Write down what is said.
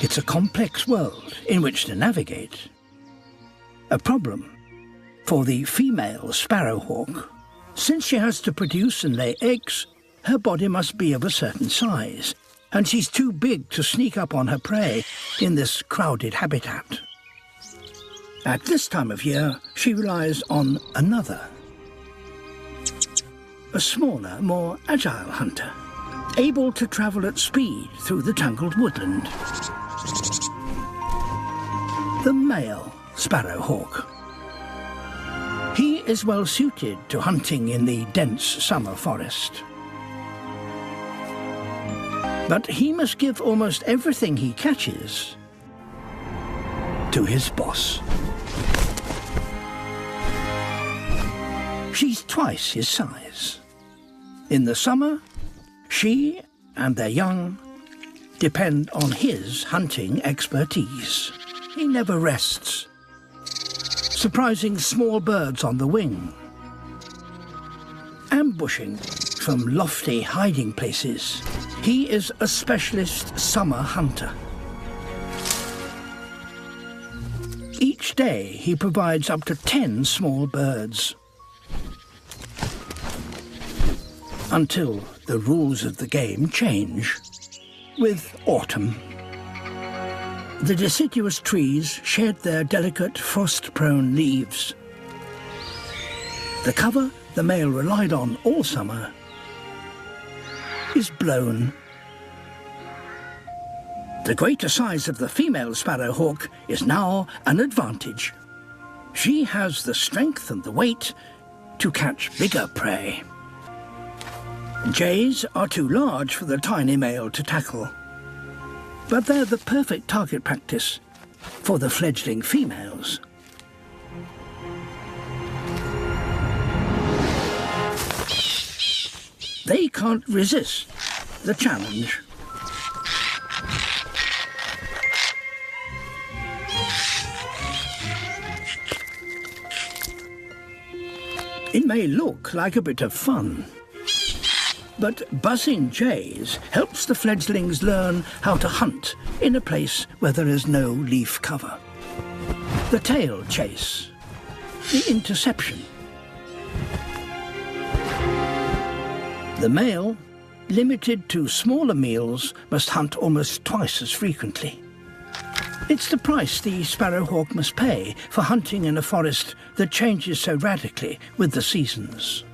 It's a complex world in which to navigate. A problem for the female sparrowhawk. Since she has to produce and lay eggs, her body must be of a certain size, and she's too big to sneak up on her prey in this crowded habitat. At this time of year, she relies on another, a smaller, more agile hunter, able to travel at speed through the tangled woodland. The male sparrowhawk. He is well suited to hunting in the dense summer forest. But he must give almost everything he catches to his boss. She's twice his size. In the summer, she and their young depend on his hunting expertise. He never rests, surprising small birds on the wing, ambushing from lofty hiding places. He is a specialist summer hunter. Each day he provides up to 10 small birds, until the rules of the game change with autumn. The deciduous trees shed their delicate frost-prone leaves. The cover the male relied on all summer is blown. The greater size of the female sparrowhawk is now an advantage. She has the strength and the weight to catch bigger prey. Jays are too large for the tiny male to tackle, but they're the perfect target practice for the fledgling females. They can't resist the challenge. It may look like a bit of fun, but buzzing jays helps the fledglings learn how to hunt in a place where there is no leaf cover. The tail chase, the interception. The male, limited to smaller meals, must hunt almost twice as frequently. It's the price the sparrowhawk must pay for hunting in a forest that changes so radically with the seasons.